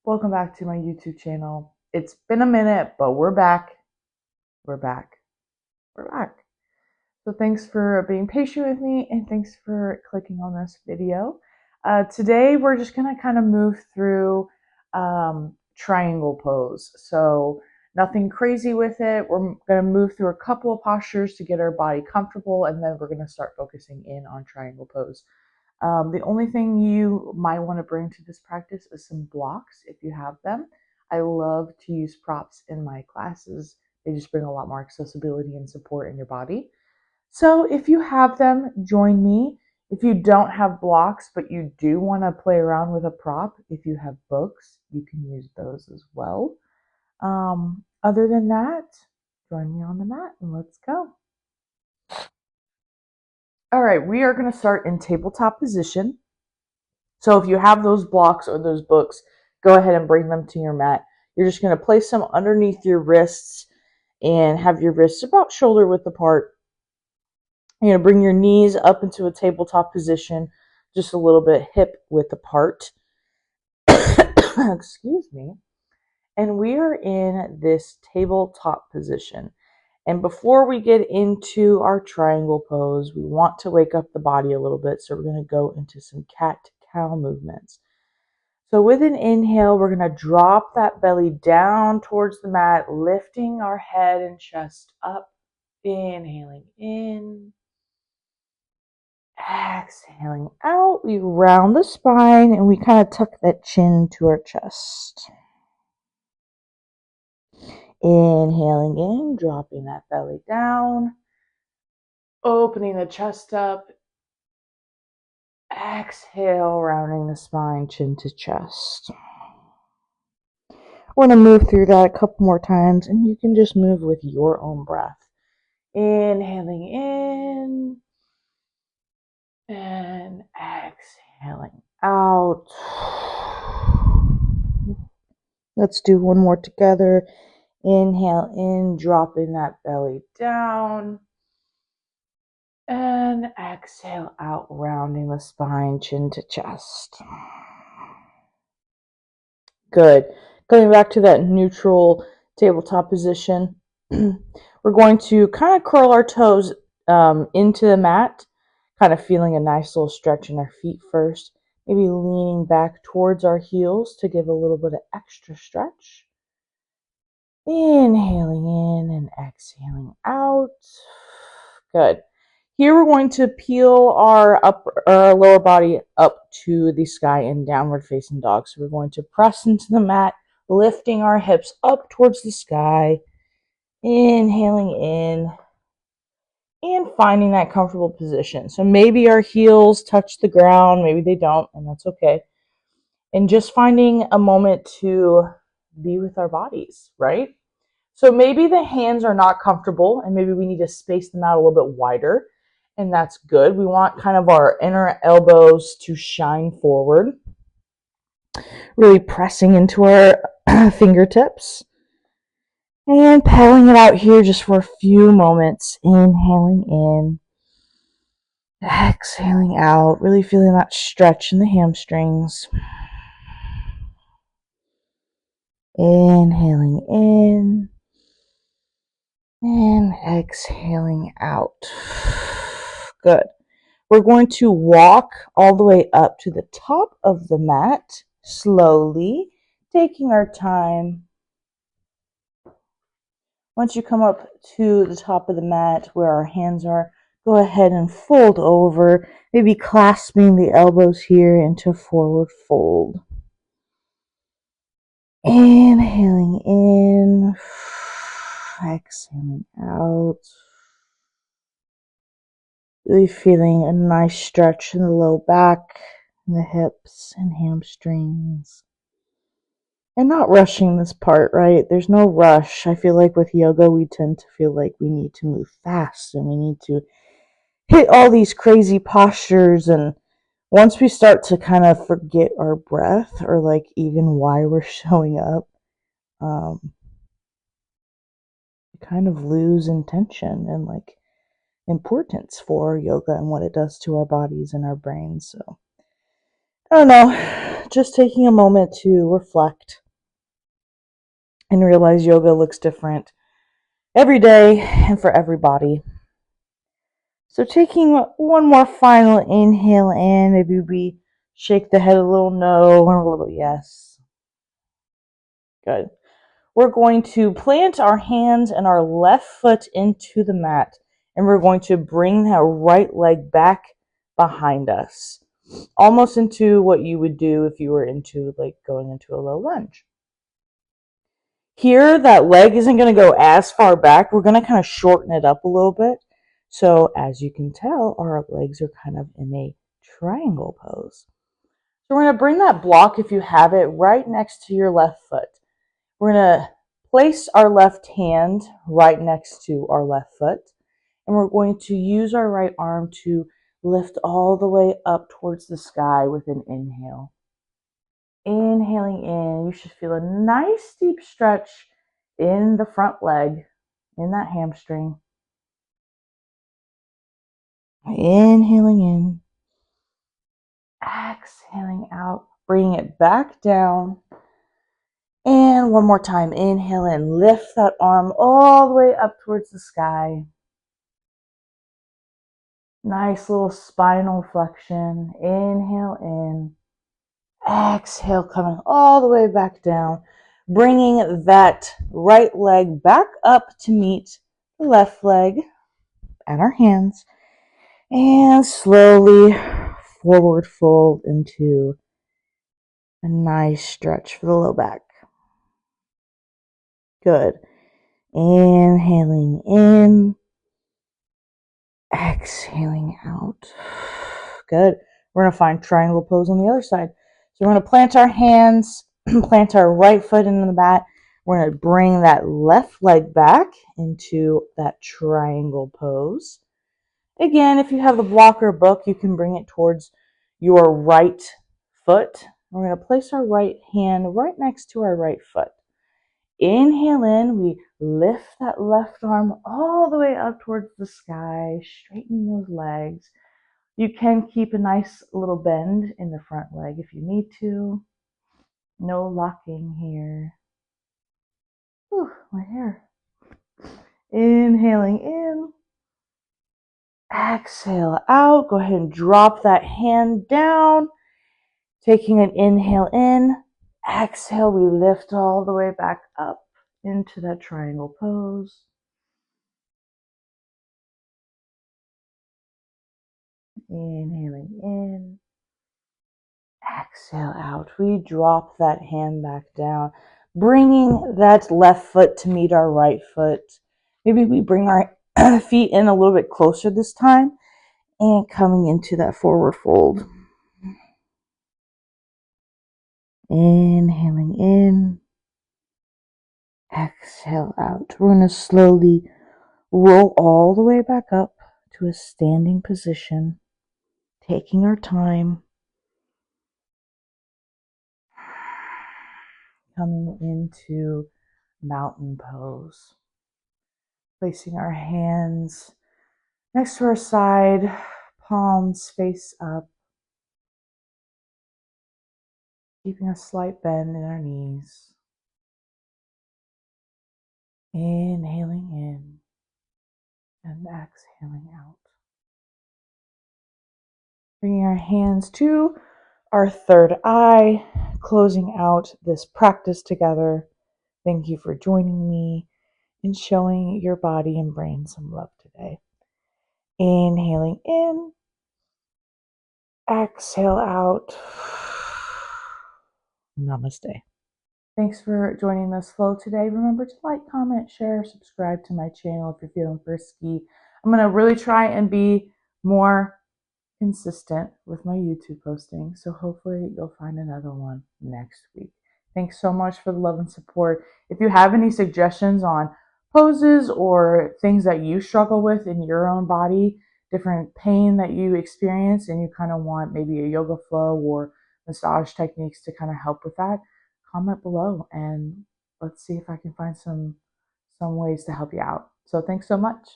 Welcome back to my YouTube channel. It's been a minute, but we're back. We're back. We're back. So thanks for being patient with me and thanks for clicking on this video. Today we're just going to kind of move through triangle pose. So nothing crazy with it. We're going to move through a couple of postures to get our body comfortable, and then we're going to start focusing in on triangle pose. The only thing you might want to bring to this practice is some blocks if you have them. I love to use props in my classes. They just bring a lot more accessibility and support in your body. So if you have them, join me. If you don't have blocks, but you do want to play around with a prop, if you have books, you can use those as well. Other than that, join me on the mat and let's go. All right, we are going to start in tabletop position. So if you have those blocks or those books, go ahead and bring them to your mat. You're just going to place them underneath your wrists and have your wrists about shoulder width apart. You're going to bring your knees up into a tabletop position, just a little bit hip width apart. Excuse me. And we are in this tabletop position. And before we get into our triangle pose, we want to wake up the body a little bit. So we're going to go into some cat-cow movements. So with an inhale, we're going to drop that belly down towards the mat, lifting our head and chest up. Inhaling in. Exhaling out. We round the spine and we kind of tuck that chin to our chest. Inhaling in, dropping that belly down, opening the chest up. Exhale, rounding the spine, chin to chest. We're going to move through that a couple more times, and you can just move with your own breath. Inhaling in, and exhaling out. Let's do one more together. Inhale in, dropping that belly down. And exhale out, rounding the spine, chin to chest. Good. Going back to that neutral tabletop position. We're going to kind of curl our toes into the mat, kind of feeling a nice little stretch in our feet first. Maybe leaning back towards our heels to give a little bit of extra stretch. Inhaling in and exhaling out. Good. Here we're going to peel our lower body up to the sky in downward facing dog. So we're going to press into the mat, lifting our hips up towards the sky. Inhaling in and finding that comfortable position. So maybe our heels touch the ground, maybe they don't, and that's okay. And just finding a moment to be with our bodies, right? So maybe the hands are not comfortable and maybe we need to space them out a little bit wider, and that's good. We want kind of our inner elbows to shine forward, really pressing into our fingertips. And paddling it out here just for a few moments. Inhaling in. Exhaling out. Really feeling that stretch in the hamstrings. Inhaling in. And exhaling out. Good. We're going to walk all the way up to the top of the mat. Slowly. Taking our time. Once you come up to the top of the mat where our hands are, go ahead and fold over, maybe clasping the elbows here into forward fold. Inhaling in, exhaling out. Really feeling a nice stretch in the low back, in the hips and hamstrings. And not rushing this part, right? There's no rush. I feel like with yoga, we tend to feel like we need to move fast and we need to hit all these crazy postures. And once we start to kind of forget our breath or like even why we're showing up, we kind of lose intention and like importance for yoga and what it does to our bodies and our brains. So I don't know, just taking a moment to reflect and realize yoga looks different every day and for everybody. So taking one more final inhale in, maybe we shake the head a little no and a little yes. Good. We're going to plant our hands and our left foot into the mat, and we're going to bring that right leg back behind us, almost into what you would do if you were into like going into a low lunge. Here, that leg isn't going to go as far back. We're going to kind of shorten it up a little bit. So as you can tell, our legs are kind of in a triangle pose. So we're going to bring that block, if you have it, right next to your left foot. We're going to place our left hand right next to our left foot. And we're going to use our right arm to lift all the way up towards the sky with an inhale. Inhaling in, you should feel a nice deep stretch in the front leg, in that hamstring. Inhaling in, exhaling out, bring it back down. And one more time, inhale in, lift that arm all the way up towards the sky. Nice little spinal flexion. Inhale in, exhale, coming all the way back down, bringing that right leg back up to meet the left leg at our hands, and slowly forward fold into a nice stretch for the low back. Good. Inhaling in, exhaling out. Good. We're going to find triangle pose on the other side. So we're going to plant our hands, plant our right foot into the mat. We're going to bring that left leg back into that triangle pose. Again, if you have the blocker book, you can bring it towards your right foot. We're going to place our right hand right next to our right foot. Inhale in, we lift that left arm all the way up towards the sky, straightening those legs. You can keep a nice little bend in the front leg if you need to. No locking here. Whew, my hair. Inhaling in. Exhale out. Go ahead and drop that hand down. Taking an inhale in. Exhale, we lift all the way back up into that triangle pose. Inhaling in. Exhale out. We drop that hand back down, bringing that left foot to meet our right foot. Maybe we bring our feet in a little bit closer this time and coming into that forward fold. Inhaling in. Exhale out. We're going to slowly roll all the way back up to a standing position, taking our time. Coming into mountain pose. Placing our hands next to our side, palms face up. Keeping a slight bend in our knees. Inhaling in and exhaling out. Bringing our hands to our third eye, closing out this practice together. Thank you for joining me in showing your body and brain some love today. Inhaling in, exhale out. Namaste. Thanks for joining this flow today. Remember to like, comment, share, subscribe to my channel if you're feeling frisky. I'm going to really try and be more consistent with my YouTube posting. So hopefully you'll find another one next week. Thanks so much for the love and support. If you have any suggestions on poses or things that you struggle with in your own body, different pain that you experience, and you kind of want maybe a yoga flow or massage techniques to kind of help with that, comment below and let's see if I can find some ways to help you out. So thanks so much.